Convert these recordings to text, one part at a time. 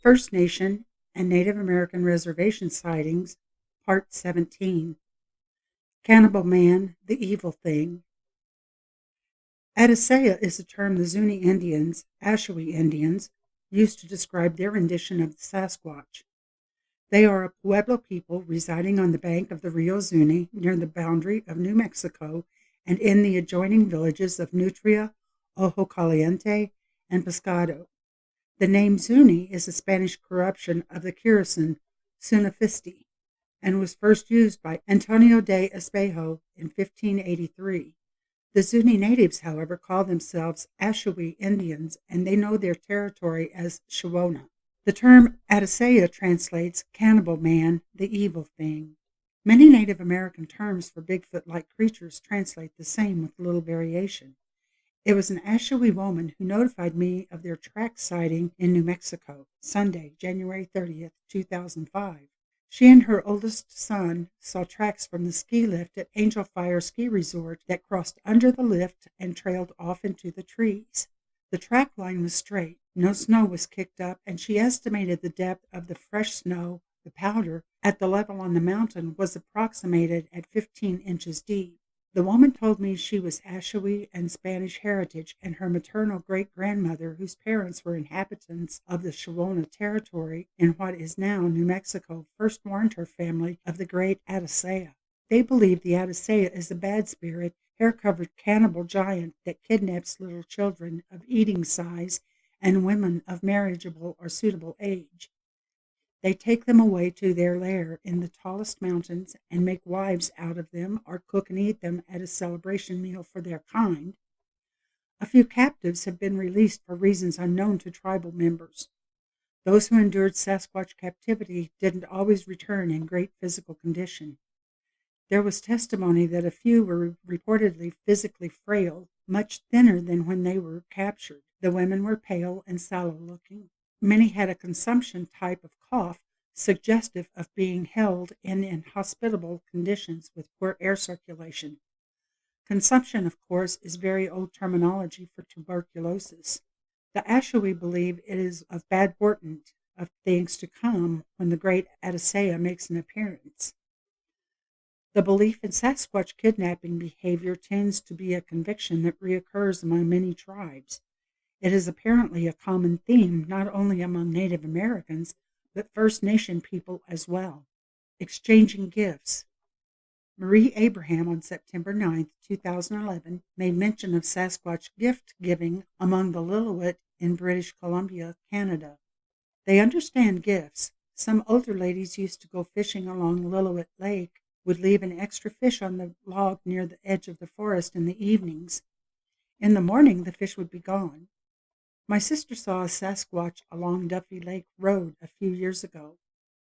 First Nation and Native American Reservation Sightings, Part 17. Cannibal Man, the Evil Thing. Adisea is a term the Zuni Indians, Ashawi Indians, used to describe their rendition of the Sasquatch. They are a Pueblo people residing on the bank of the Rio Zuni near the boundary of New Mexico and in the adjoining villages of Nutria, Ojo Caliente, and Pescado. The name Zuni is a Spanish corruption of the Kirasan Sunafisti and was first used by Antonio de Espejo in 1583. The Zuni natives, however, call themselves Ashawi Indians, and they know their territory as Shawona. The term Adisea translates cannibal man, the evil thing. Many Native American terms for Bigfoot-like creatures translate the same with little variation. It was an Ashawi woman who notified me of their track sighting in New Mexico, Sunday, January 30th, 2005. She and her oldest son saw tracks from the ski lift at Angel Fire Ski Resort that crossed under the lift and trailed off into the trees. The track line was straight, no snow was kicked up, and she estimated the depth of the fresh snow, the powder, at the level on the mountain was approximated at 15 inches deep. The woman told me she was Ashawi and Spanish heritage, and her maternal great-grandmother, whose parents were inhabitants of the Shawona territory in what is now New Mexico, first warned her family of the great Adisea. They believe the Adisea is a bad spirit, hair-covered cannibal giant that kidnaps little children of eating size and women of marriageable or suitable age. They take them away to their lair in the tallest mountains and make wives out of them or cook and eat them at a celebration meal for their kind. A few captives have been released for reasons unknown to tribal members. Those who endured Sasquatch captivity didn't always return in great physical condition. There was testimony that a few were reportedly physically frail, much thinner than when they were captured. The women were pale and sallow-looking. Many had a consumption type of cough, suggestive of being held in inhospitable conditions with poor air circulation. Consumption, of course, is very old terminology for tuberculosis. The Ashawi believe it is of bad portent of things to come when the great Adisea makes an appearance. The belief in Sasquatch kidnapping behavior tends to be a conviction that reoccurs among many tribes. It is apparently a common theme not only among Native Americans, but First Nation people as well. Exchanging gifts. Marie Abraham on September 9, 2011, made mention of Sasquatch gift giving among the Lillooet in British Columbia, Canada. They understand gifts. Some older ladies used to go fishing along Lillooet Lake, would leave an extra fish on the log near the edge of the forest in the evenings. In the morning, the fish would be gone. My sister saw a Sasquatch along Duffy Lake Road a few years ago.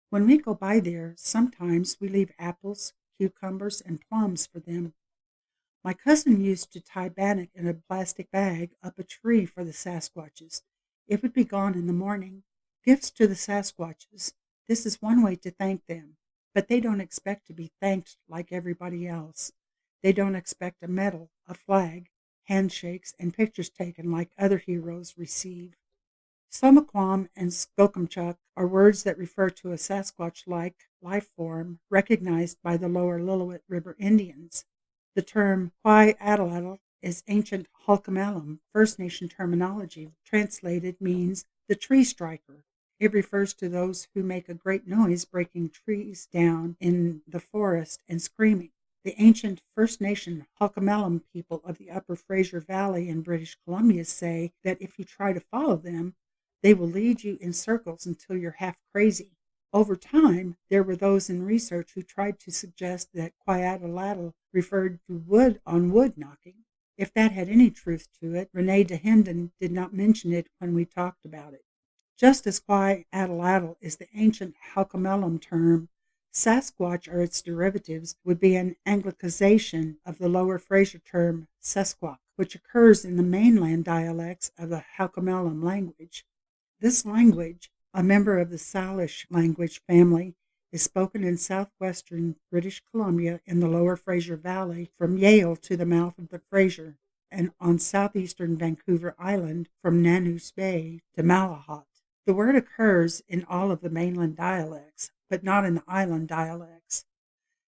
When we go by there, sometimes we leave apples, cucumbers, and plums for them. My cousin used to tie bannock in a plastic bag up a tree for the Sasquatches. It would be gone in the morning. Gifts to the Sasquatches. This is one way to thank them, but they don't expect to be thanked like everybody else. They don't expect a medal, a flag, handshakes, and pictures taken like other heroes receive. Somaquam and Skokumchuk are words that refer to a Sasquatch-like life form recognized by the lower Lillooet River Indians. The term Quai-Atalatl is ancient Halkomelem First Nation terminology. Translated means the tree striker. It refers to those who make a great noise breaking trees down in the forest and screaming. The ancient First Nation Halkomelem people of the Upper Fraser Valley in British Columbia say that if you try to follow them, they will lead you in circles until you're half crazy. Over time, there were those in research who tried to suggest that Quiatalatl referred to wood on wood knocking. If that had any truth to it, Renee DeHenden did not mention it when we talked about it. Just as Quiatalatl is the ancient Halkomelem term, Sasquatch or its derivatives would be an anglicization of the Lower Fraser term Sasquatch, which occurs in the mainland dialects of the Halkomelem language. This language, a member of the Salish language family, is spoken in southwestern British Columbia in the Lower Fraser Valley from Yale to the mouth of the Fraser, and on southeastern Vancouver Island from Nanu's Bay to Malahat. The word occurs in all of the mainland dialects, but not in the island dialects.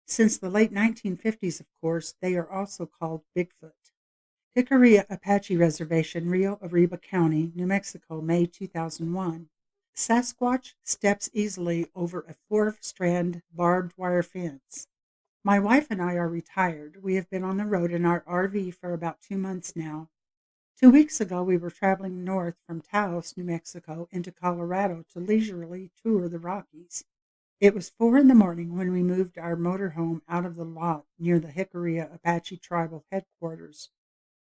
Since the late 1950s, of course, they are also called Bigfoot. Hickory Apache Reservation, Rio Arriba County, New Mexico, May 2001. Sasquatch steps easily over a 4-strand barbed wire fence. My wife and I are retired. We have been on the road in our RV for about 2 months now. 2 weeks ago, we were traveling north from Taos, New Mexico, into Colorado to leisurely tour the Rockies. It was 4 in the morning when we moved our motorhome out of the lot near the Hickory Apache Tribal Headquarters.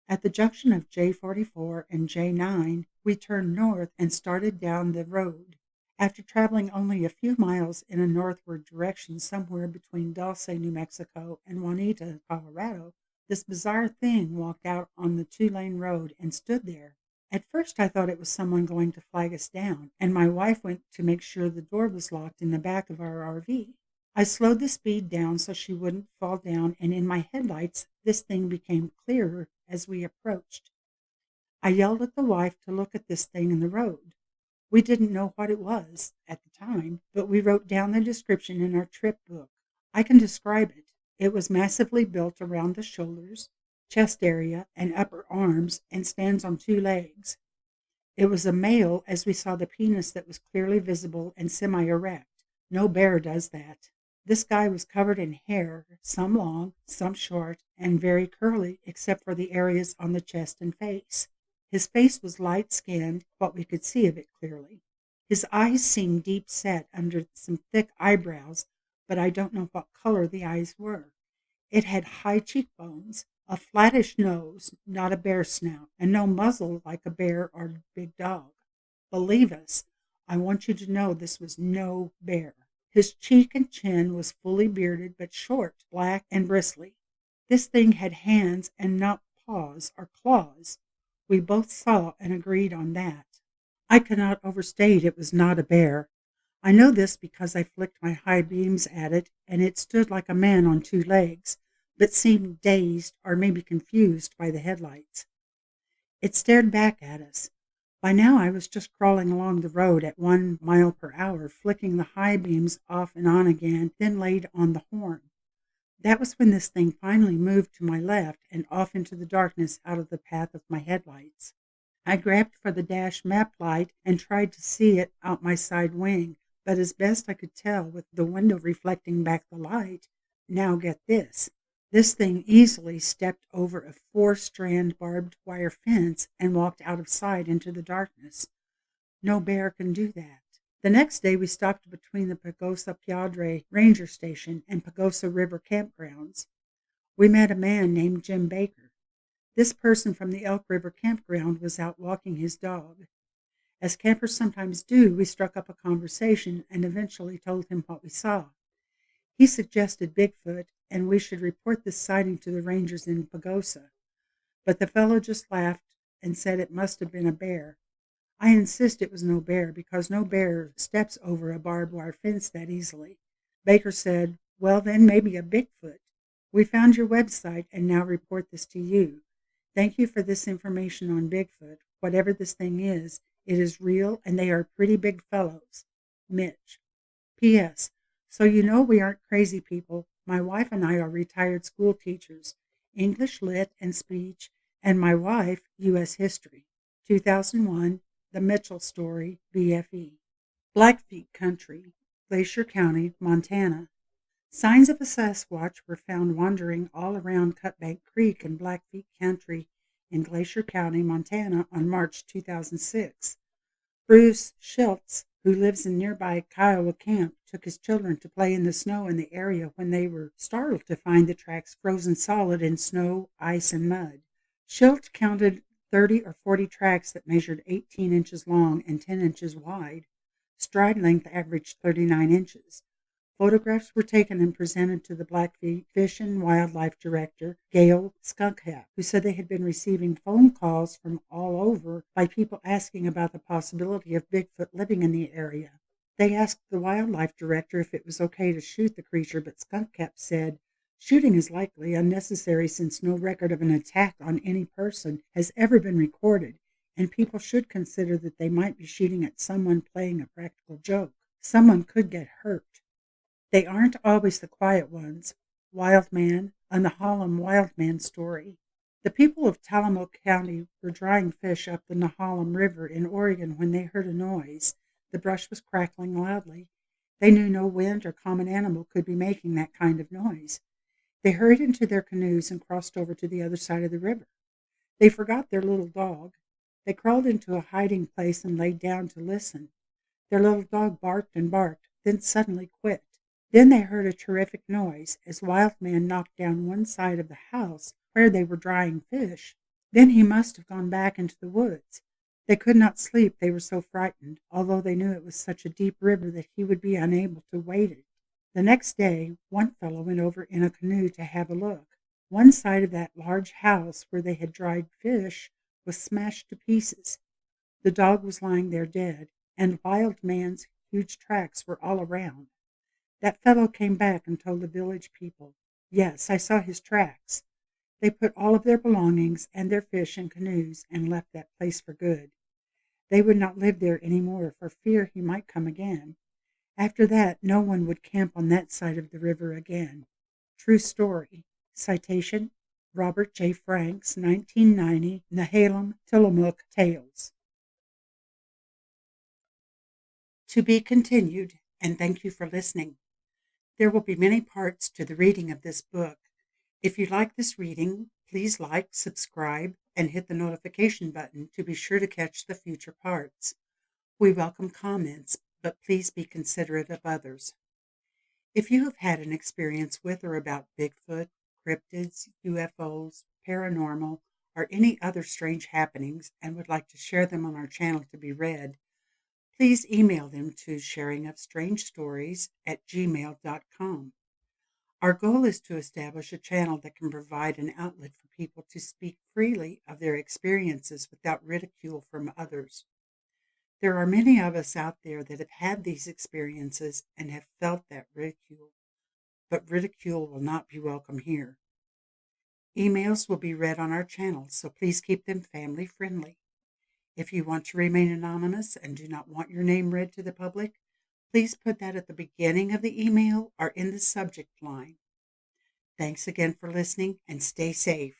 At the junction of J44 and J9, we turned north and started down the road. After traveling only a few miles in a northward direction somewhere between Dulce, New Mexico and Juanita, Colorado, this bizarre thing walked out on the 2-lane road and stood there. At first I thought it was someone going to flag us down, and my wife went to make sure the door was locked in the back of our RV. I slowed the speed down so she wouldn't fall down, and in my headlights, this thing became clearer as we approached. I yelled at the wife to look at this thing in the road. We didn't know what it was at the time, but we wrote down the description in our trip book. I can describe it. It was massively built around the shoulders, chest area, and upper arms, and stands on 2 legs. It was a male, as we saw the penis that was clearly visible and semi-erect. No bear does that. This guy was covered in hair, some long, some short, and very curly, except for the areas on the chest and face. His face was light-skinned, what we could see of it clearly. His eyes seemed deep-set under some thick eyebrows, but I don't know what color the eyes were. It had high cheekbones, a flattish nose, not a bear snout, and no muzzle like a bear or big dog. Believe us, I want you to know this was no bear. His cheek and chin was fully bearded but short, black, and bristly. This thing had hands and not paws or claws. We both saw and agreed on that. I cannot overstate it was not a bear. I know this because I flicked my high beams at it, and it stood like a man on 2 legs, but seemed dazed or maybe confused by the headlights. It stared back at us. By now I was just crawling along the road at 1 mile per hour, flicking the high beams off and on again, then laid on the horn. That was when this thing finally moved to my left and off into the darkness out of the path of my headlights. I grabbed for the dash map light and tried to see it out my side wing, but as best I could tell with the window reflecting back the light, now get this. This thing easily stepped over a 4-strand barbed wire fence and walked out of sight into the darkness. No bear can do that. The next day we stopped between the Pagosa Padre Ranger Station and Pagosa River campgrounds. We met a man named Jim Baker. This person from the Elk River campground was out walking his dog. As campers sometimes do, we struck up a conversation and eventually told him what we saw. He suggested Bigfoot, and we should report this sighting to the rangers in Pagosa. But the fellow just laughed and said it must have been a bear. I insist it was no bear because no bear steps over a barbed wire fence that easily. Baker said, well then maybe a Bigfoot. We found your website and now report this to you. Thank you for this information on Bigfoot. Whatever this thing is, it is real and they are pretty big fellows. Mitch. P.S. So you know we aren't crazy people. My wife and I are retired school teachers, English Lit and Speech, and my wife, U.S. History. 2001, The Mitchell Story, BFE. Blackfeet Country, Glacier County, Montana. Signs of a Sasquatch were found wandering all around Cutbank Creek in Blackfeet Country in Glacier County, Montana on March 2006. Bruce Schiltz, who lives in nearby Kiowa Camp, took his children to play in the snow in the area when they were startled to find the tracks frozen solid in snow, ice, and mud. Schiltz counted 30 or 40 tracks that measured 18 inches long and 10 inches wide. Stride length averaged 39 inches. Photographs were taken and presented to the Blackfeet Fish and Wildlife Director, Gail Skunkhat, who said they had been receiving phone calls from all over by people asking about the possibility of Bigfoot living in the area. They asked the Wildlife Director if it was okay to shoot the creature, but Skunkhat said, shooting is likely unnecessary since no record of an attack on any person has ever been recorded, and people should consider that they might be shooting at someone playing a practical joke. Someone could get hurt. They aren't always the quiet ones. Wild Man, a Nehalem wild man story. The people of Tillamook County were drying fish up the Nehalem River in Oregon when they heard a noise. The brush was crackling loudly. They knew no wind or common animal could be making that kind of noise. They hurried into their canoes and crossed over to the other side of the river. They forgot their little dog. They crawled into a hiding place and laid down to listen. Their little dog barked and barked, then suddenly quit. Then they heard a terrific noise as Wild Man knocked down one side of the house where they were drying fish. Then he must have gone back into the woods. They could not sleep, they were so frightened, although they knew it was such a deep river that he would be unable to wade it. The next day, one fellow went over in a canoe to have a look. One side of that large house where they had dried fish was smashed to pieces. The dog was lying there dead, and Wild Man's huge tracks were all around. That fellow came back and told the village people, "Yes, I saw his tracks." They put all of their belongings and their fish in canoes and left that place for good. They would not live there any more for fear he might come again. After that, no one would camp on that side of the river again. True story. Citation, Robert J. Franks, 1990, Nehalem, Tillamook Tales. To be continued, and thank you for listening. There will be many parts to the reading of this book. If you like this reading, please like, subscribe, and hit the notification button to be sure to catch the future parts. We welcome comments, but please be considerate of others. If you have had an experience with or about Bigfoot, cryptids, UFOs, paranormal, or any other strange happenings and would like to share them on our channel to be read, please email them to sharingofstrangestories@gmail.com. Our goal is to establish a channel that can provide an outlet for people to speak freely of their experiences without ridicule from others. There are many of us out there that have had these experiences and have felt that ridicule, but ridicule will not be welcome here. Emails will be read on our channel, so please keep them family friendly. If you want to remain anonymous and do not want your name read to the public, please put that at the beginning of the email or in the subject line. Thanks again for listening and stay safe.